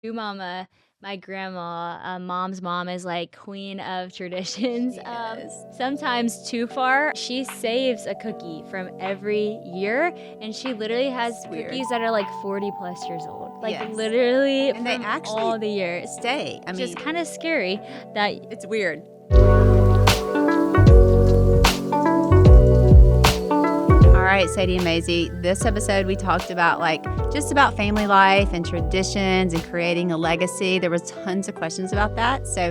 Mama, my grandma, mom's mom is like queen of traditions. She is. Sometimes too far. She saves a cookie from every year, and she literally has Weird. cookies that are like 40 plus years old. Like Yes. literally And they from actually all the years. stay. I mean, Just kind of scary that it's weird. All right, Sadie and Maisey, this episode we talked about just about family life and traditions and creating a legacy. There was tons of questions about that. So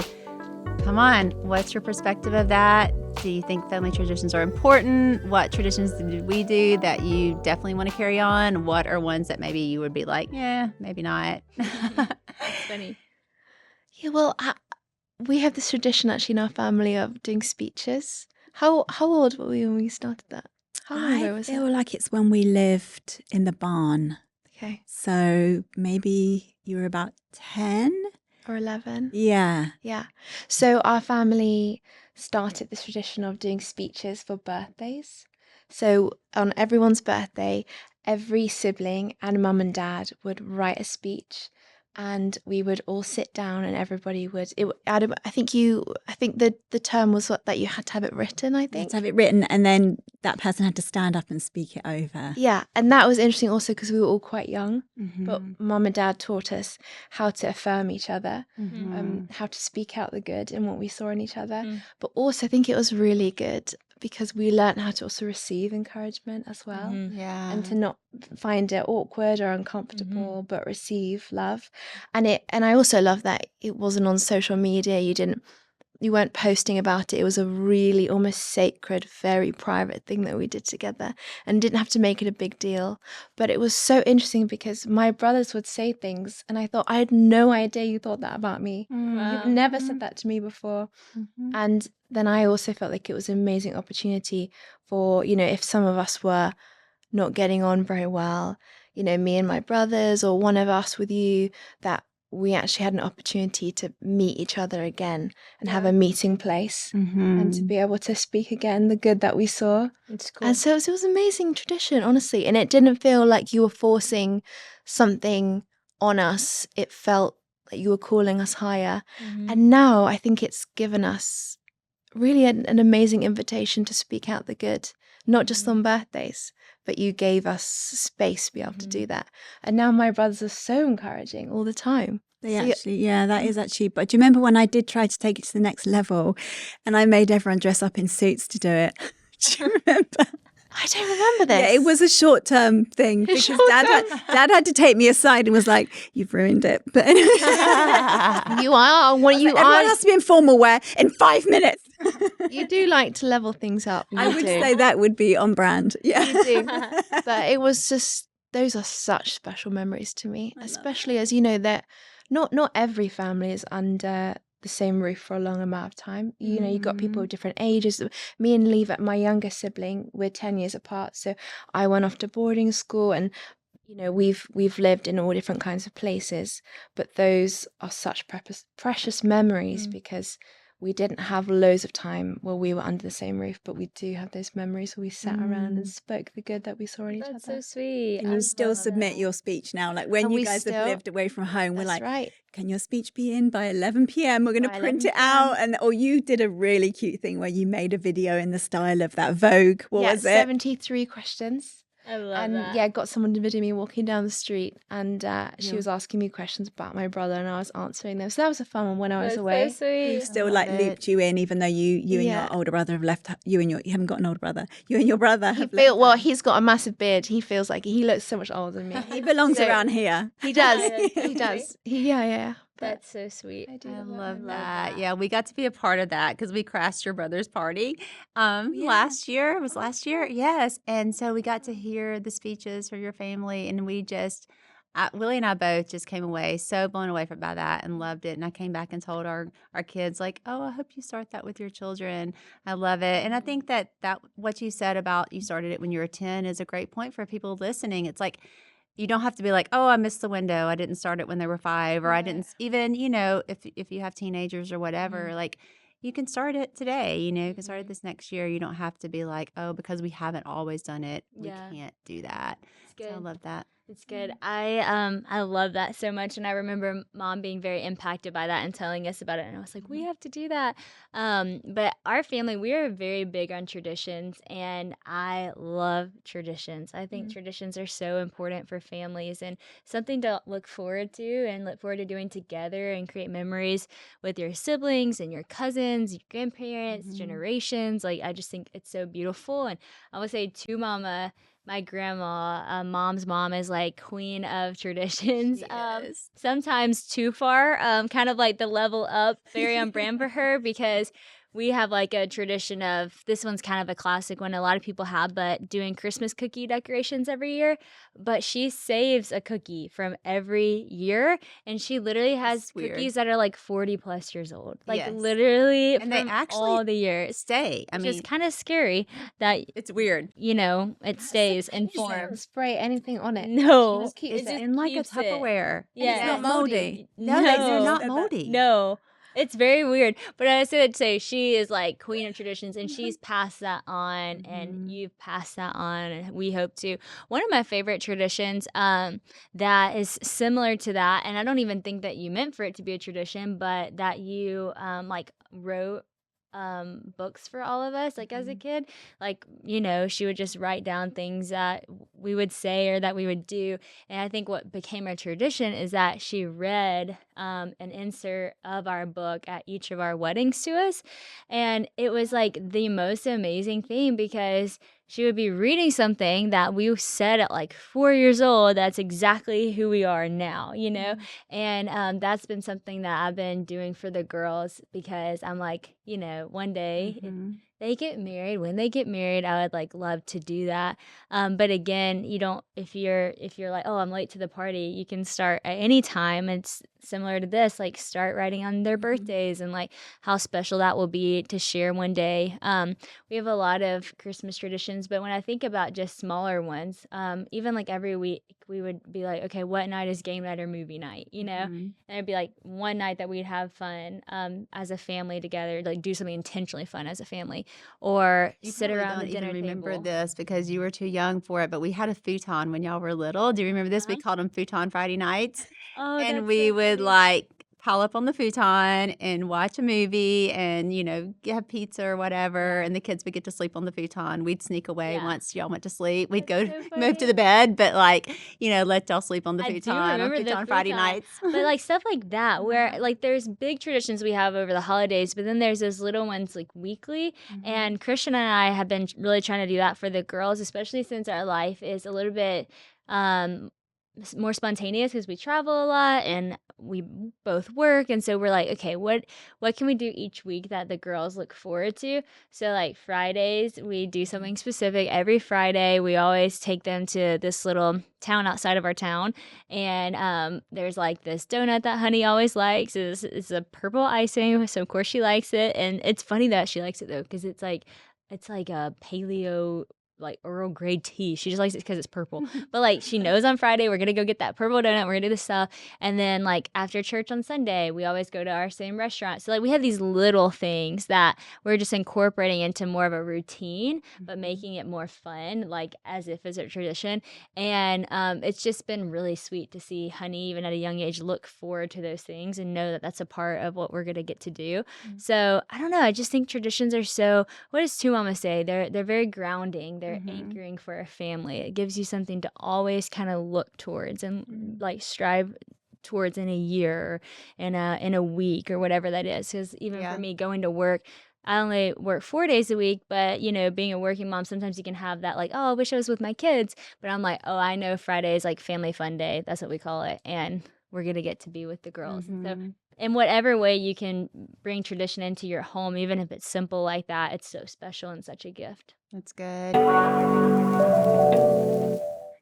come on, what's your perspective of that? Do you think family traditions are important? What traditions did we do that you definitely want to carry on? What are ones that maybe you would be like, yeah, maybe not? it's funny. Yeah, well, we have this tradition actually in our family of doing speeches. How old were we when we started that? How long ago I was feel that? like it's when we lived in the barn. Okay, So maybe you were about 10? or 11. Yeah. Yeah. So our family started this tradition of doing speeches for birthdays. So on everyone's birthday, every sibling and mum and dad would write a speech, and we would all sit down, and everybody would. I think the term was that you had to have it written. I You had think. to have it written, and then that person had to stand up and speak it over. Yeah, and that was interesting also because we were all quite young, but Mhm. mum and dad taught us how to affirm each other, Mhm. how to speak out the good in what we saw in each other. Mm. But also, I think it was really good because we learned how to also receive encouragement as well, Mhm. Yeah. and to not find it awkward or uncomfortable, but receive love. And I also love that it wasn't on social media. You weren't posting about it. It was a really almost sacred, very private thing that we did together, and didn't have to make it a big deal. But it was so interesting because my brothers would say things, and I thought, I had no idea you thought that about me. You've Wow. never said that to me before. And then I also felt like it was an amazing opportunity for, if some of us were not getting on very well, me and my brothers, or one of us with you, that we actually had an opportunity to meet each other again and have a meeting place, and to Mhm. be able to speak again the good that we saw. It's cool. And so it was an amazing tradition, honestly. And it didn't feel like you were forcing something on us. It felt like you were calling us higher. And now I think it's given us really an amazing invitation to speak out the good, not just on birthdays, but you gave us space to be able to do that. And now my brothers are so encouraging all the time. They So actually, yeah, that is actually. But do you remember when I did try to take it to the next level, and I made everyone dress up in suits to do it? Do you remember? I don't remember this. Yeah, it was a short-term thing because Dad had to take me aside and was like, "You've ruined it." But anyway, You are what you everyone are. has to be in formal wear in 5 minutes. You do like to level things up. I You would do. say that would be on brand. Yeah. You do. But it was just, those are such special memories to me, especially as you know that not every family is under the same roof for a long amount of time. You've got people of different ages. Me and Leva, my younger sibling, we're 10 years apart, so I went off to boarding school, and we've lived in all different kinds of places, but those are such precious memories because we didn't have loads of time where we were under the same roof, but we do have those memories where we sat around and spoke the good that we saw in each That's other. so sweet. Can you still submit your speech now? Like when And you we guys still- have lived away from home, we're That's like, right. can your speech be in by 11 p.m.? We're going to By print 11 it out. Or you did a really cute thing where you made a video in the style of that Vogue. What was it? 73 questions. I love And that. got someone to video me walking down the street, and she was asking me questions about my brother, and I was answering them. So that was a fun one when I was That's away. so sweet. We've still love it. looped you in, even though you and Yeah. your older brother have left. You haven't got an older brother. You and your brother have left. Well, he's got a massive beard. He feels like he looks so much older than me. He belongs So- around here. He does. That's so He does. Yeah. But That's so sweet. I do I love love him. that. Yeah, we got to be a part of that because we crashed your brother's party last year. It was last year, yes. And so we got to hear the speeches for your family, and we just, Willie and I both just came away so blown away by that and loved it. And I came back and told our kids like, "Oh, I hope you start that with your children." I love it, and I think that what you said about you started it when you were 10 is a great point for people listening. It's like, you don't have to be like, "Oh, I missed the window. I didn't start it when they were 5," or I didn't even, if you have teenagers or whatever, like you can start it today, you can start it this next year. You don't have to be like, "Oh, because we haven't always done it, we Yeah. can't do that." It's So I good. love that. It's good. I love that so much, and I remember Mom being very impacted by that and telling us about it. And I was like, we have to do that. But our family, we are very big on traditions, and I love traditions. I think traditions are so important for families and something to look forward to and look forward to doing together and create memories with your siblings and your cousins, your grandparents, generations. Like I just think it's so beautiful, and I would say too, Mama. My grandma, Mom's mom, is like queen of traditions. She is. Sometimes too far, kind of like the level up, very on brand for her because we have like a tradition of this one's kind of a classic one a lot of people have, but doing Christmas cookie decorations every year. But she saves a cookie from every year, and she literally has That's weird. cookies that are like 40 plus years old, like Yes. literally And they from actually all the years. stay. I Which mean, is kind of scary that it's weird. it stays in She doesn't form. spray anything on it. No. She just keeps It's It it. just in like a keeps it. Tupperware. Yeah. It's not moldy. No, they're not moldy. No. It's very weird. But I would say she is like queen of traditions, and she's passed that on, and you've passed that on, and we hope to. One of my favorite traditions that is similar to that, and I don't even think that you meant for it to be a tradition, but that you like wrote books for all of us like as a kid, like she would just write down things that we would say or that we would do. And I think what became a tradition is that she read an insert of our book at each of our weddings to us, and it was like the most amazing thing because she would be reading something that we said at like 4 years old that's exactly who we are now. And that's been something that I've been doing for the girls because I'm like, one day if they get married, when they get married, I would like love to do that. But again, you don't, if you're like, oh, I'm late to the party, you can start at any time. It's similar to this, like start writing on their birthdays and like how special that will be to share one day. We have a lot of Christmas traditions, but when I think about just smaller ones, even like every week we would be like, okay, what night is game night or movie night, And it'd be like one night that we'd have fun as a family together, like do something intentionally fun as a family, or You sit probably around the don't dinner even remember table. this because you were too young for it, but we had a futon when y'all were little. Do you remember this? We called them futon Friday nights. Oh, And that's we so would funny. like pile up on the futon and watch a movie and, have pizza or whatever. And the kids would get to sleep on the futon. We'd sneak away Yeah. once y'all went to sleep. We'd That's go so move to funny. the bed, but let y'all sleep on the I do futon on remember the futon Friday futon. nights. But like stuff like that where like there's big traditions we have over the holidays, but then there's those little ones like weekly. And Christian and I have been really trying to do that for the girls, especially since our life is a little bit more spontaneous because we travel a lot and we both work, and so we're like, okay, what can we do each week that the girls look forward to? So like Fridays we do something specific. Every Friday we always take them to this little town outside of our town, and there's like this donut that Honey always likes. It's a purple icing, so of course she likes it. And it's funny that she likes it though because it's like a paleo like Earl Grey tea. She just likes it because it's purple. But like she knows on Friday we're gonna go get that purple donut. We're gonna do this stuff, and then like after church on Sunday, we always go to our same restaurant. So like we have these little things that we're just incorporating into more of a routine, but making it more fun, like as if it's a tradition. And it's just been really sweet to see Honey, even at a young age, look forward to those things and know that that's a part of what we're gonna get to do. So I don't know. I just think traditions are so. What does Two Mama say? They're very grounding. They're anchoring for a family. It gives you something to always kind of look towards and like strive towards in a year or in a week or whatever that is. Because even for me, going to work, I only work 4 days a week, but being a working mom, sometimes you can have that like, oh, I wish I was with my kids. But I'm like, oh, I know Friday is like family fun day. That's what we call it. And we're going to get to be with the girls. And so in whatever way you can bring tradition into your home, even if it's simple like that, it's so special and such a gift. That's good.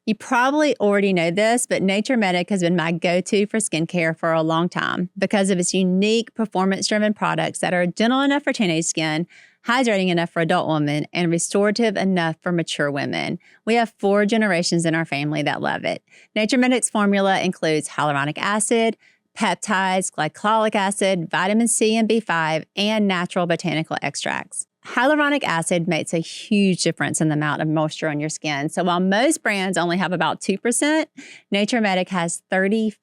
You probably already know this, but Nature Medic has been my go-to for skincare for a long time because of its unique performance-driven products that are gentle enough for teenage skin, hydrating enough for adult women, and restorative enough for mature women. We have 4 generations in our family that love it. Nature Medic's formula includes hyaluronic acid, peptides, glycolic acid, vitamin C and B5, and natural botanical extracts. Hyaluronic acid makes a huge difference in the amount of moisture on your skin. So while most brands only have about 2%, Nature Medic has 35%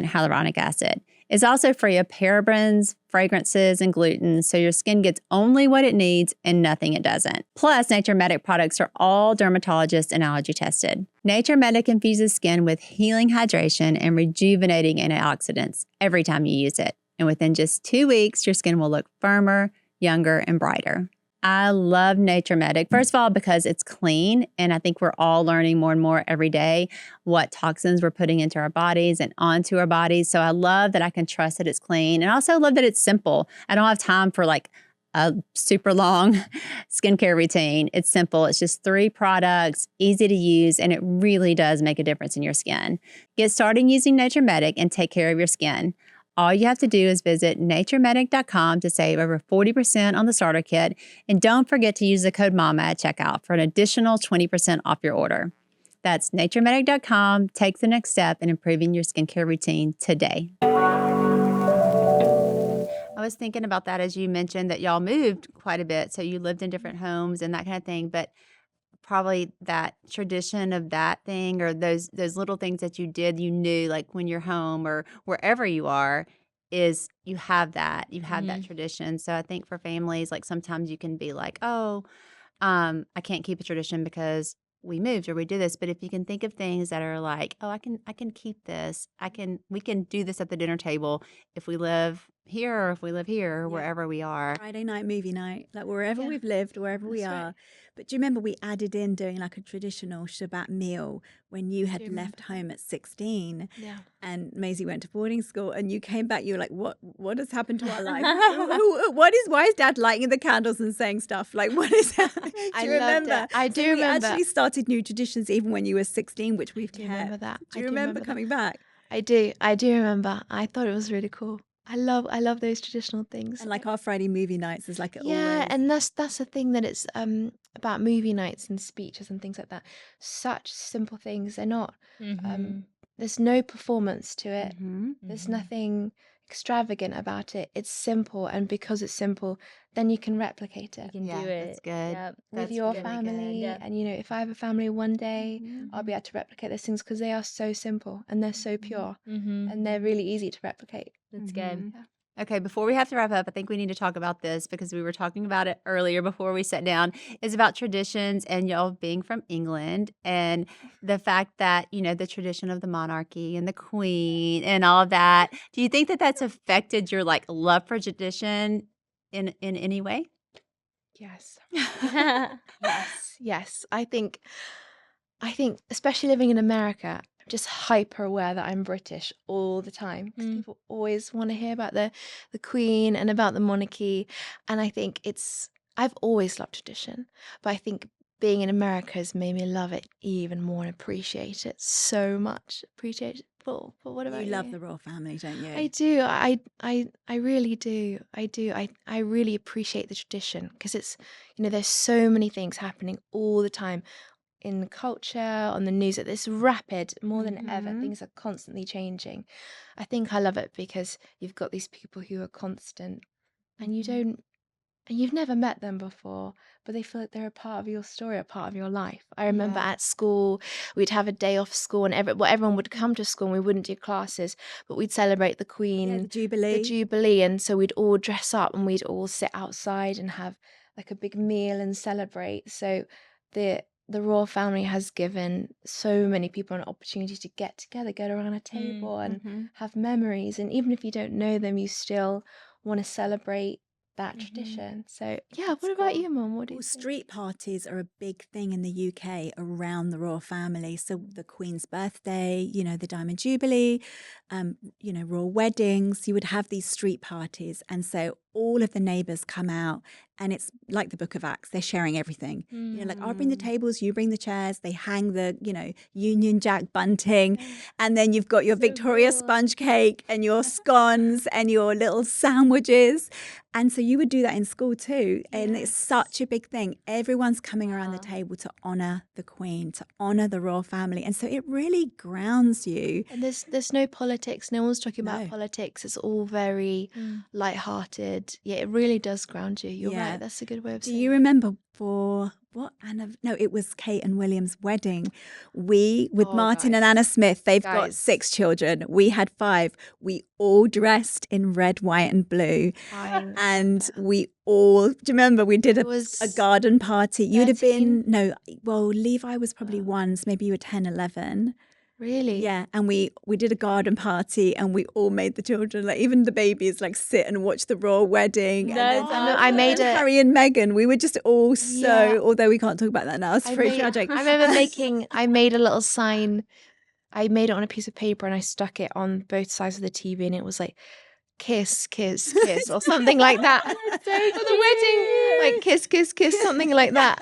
hyaluronic acid. It's also free of parabens, fragrances, and gluten, so your skin gets only what it needs and nothing it doesn't. Plus, Nature Medic products are all dermatologist and allergy tested. Nature Medic infuses skin with healing hydration and rejuvenating antioxidants every time you use it. And within just 2 weeks, your skin will look firmer, younger, and brighter. I love Nature Medic, first of all, because it's clean, and I think we're all learning more and more every day what toxins we're putting into our bodies and onto our bodies. So I love that I can trust that it's clean, and I also love that it's simple. I don't have time for like a super long skincare routine. It's simple. It's just 3 products, easy to use, and it really does make a difference in your skin. Get started using Nature Medic and take care of your skin. All you have to do is visit naturemedic.com to save over 40% on the starter kit. And don't forget to use the code MAMA at checkout for an additional 20% off your order. That's naturemedic.com. Take the next step in improving your skincare routine today. I was thinking about that as you mentioned that y'all moved quite a bit. So you lived in different homes and that kind of thing. But probably that tradition of that thing or those little things that you did, you knew like when you're home or wherever you are is you have that tradition. So I think for families, like sometimes you can be like, oh, I can't keep a tradition because we moved or we do this. But if you can think of things that are like, oh, I can keep this. We can do this at the dinner table if we live here or if we live here or wherever we are. Friday night movie night, like wherever we've lived, wherever we are. Right. But do you remember we added in doing like a traditional Shabbat meal when you had left home at 16 and Maisey went to boarding school and you came back, you were like, what has happened to our life? Why is Dad lighting the candles and saying stuff? Like, what is happening? I remember. I do remember. We actually started new traditions even when you were 16, which we've kept. Remember that. Do you remember coming back? I do remember. I thought it was really cool. I love those traditional things. And like our Friday movie nights is like always. And that's the thing that it's about movie nights and speeches and things like that. Such simple things. They're not there's no performance to it. There's nothing extravagant about it. It's simple, and because it's simple, then you can replicate it. You can do it. That's good. Yep. With your family. And if I have a family one day, I'll be able to replicate those things because they are so simple and they're so pure and they're really easy to replicate. That's good. Yeah. Okay, before we have to wrap up, I think we need to talk about this because we were talking about it earlier before we sat down. It's about traditions and y'all being from England and the fact that, the tradition of the monarchy and the queen and all of that. Do you think that that's affected your like love for tradition in any way? Yes. Yes. I think especially living in America, I'm just hyper aware that I'm British all the time. People always want to hear about the Queen and about the monarchy. And I think I've always loved tradition, but I think being in America has made me love it even more and appreciate it so much. Appreciate it. But what about you? You love the royal family, don't you? I do. I really do. I do. I really appreciate the tradition because it's, there's so many things happening all the time in culture, on the news. It's rapid more than ever. Things are constantly changing. I think I love it because you've got these people who are constant and you've never met them before, but they feel like they're a part of your story, a part of your life. I remember at school, we'd have a day off school and everyone would come to school and we wouldn't do classes, but we'd celebrate the Queen, the Jubilee. And so we'd all dress up and we'd all sit outside and have like a big meal and celebrate. So the royal family has given so many people an opportunity to get together, get around a table and have memories. And even if you don't know them, you still want to celebrate that tradition. So what about you, Mum? What do you think? Street parties are a big thing in the UK around the royal family. So the Queen's birthday, the Diamond Jubilee, royal weddings, you would have these street parties. And so all of the neighbours come out and it's like the Book of Acts. They're sharing everything. Like I'll bring the tables, you bring the chairs. They hang the, Union Jack bunting. And then you've got your Victoria sponge cake and your scones and your little sandwiches. And so you would do that in school too. And it's such a big thing. Everyone's coming around the table to honour the Queen, to honour the royal family. And so it really grounds you. And there's no politics. No one's talking about politics. It's all very lighthearted grounded. Yeah, it really does ground you. You're Yeah. right. That's a good way of Do saying you it. remember for what Anna? No, it was Kate and William's wedding. We, with Oh, Martin and guys. Anna Smith, they've got Guys. 6 children. We had 5. We all dressed in red, white, and blue. And we all, do you remember we did It a was garden party? You would have 13. been, no, well, Levi was probably 1, so maybe you were 10, 11. Really? Yeah, and we did a garden party, and we all made the children, like even the babies, like sit and watch the royal wedding. That's I made and it. Harry and Meghan. We were just all Yeah. although we can't talk about that now. It's pretty tragic. I remember I made a little sign. I made it on a piece of paper and I stuck it on both sides of the TV, and it was like, kiss, kiss, kiss, or something like that. That's so For the wedding, like kiss, kiss, kiss, something like that.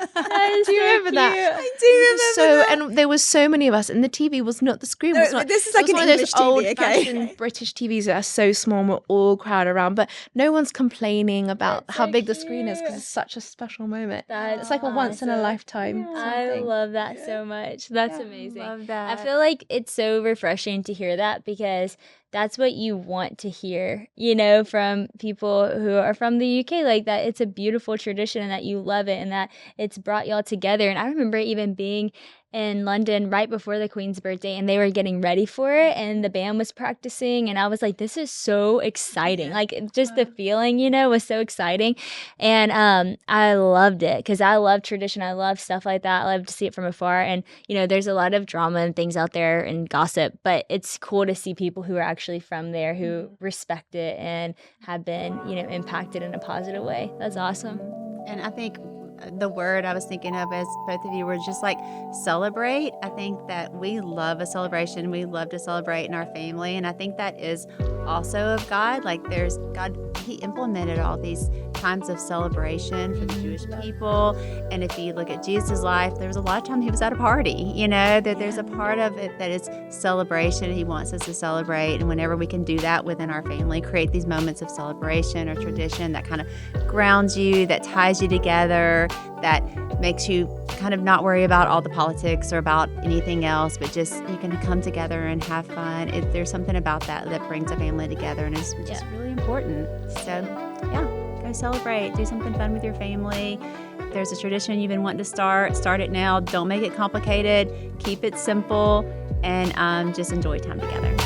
Do you remember that? I do remember that. And there was so many of us, and the TV was not, the screen No, was not. this is it like was an one of English those TV, old-fashioned British TVs that are so small, and we're all crowded around, but no one's complaining about That's how so big the screen is, because cute. it's such a special moment. That's It's like a once in a awesome. lifetime. I something. love that so much. That's amazing. Love that. I feel like it's so refreshing to hear that, because that's what you want to hear, from people who are from the UK, like that it's a beautiful tradition and that you love it and that it's brought y'all together. And I remember even being in London right before the Queen's birthday, and they were getting ready for it, and the band was practicing, and I was like, this is so exciting. Like, just the feeling, was so exciting. And I loved it, because I love tradition. I love stuff like that. I love to see it from afar. And, there's a lot of drama and things out there and gossip, but it's cool to see people who are actually from there who respect it and have been, impacted in a positive way. That's awesome. And I think the word I was thinking of as both of you were just like celebrate. I think that we love a celebration. We love to celebrate in our family. And I think that is also of God. Like God, He implemented all these times of celebration for the Jewish people. And if you look at Jesus' life, there was a lot of time He was at a party, that there's a part of it that is celebration. He wants us to celebrate. And whenever we can do that within our family, create these moments of celebration or tradition that kind of grounds you, that ties you together, that makes you kind of not worry about all the politics or about anything else, but just you can come together and have fun. There's something about that brings a family together, and is just really important. So, go celebrate. Do something fun with your family. If there's a tradition you've been wanting to start it now. Don't make it complicated. Keep it simple, and just enjoy time together.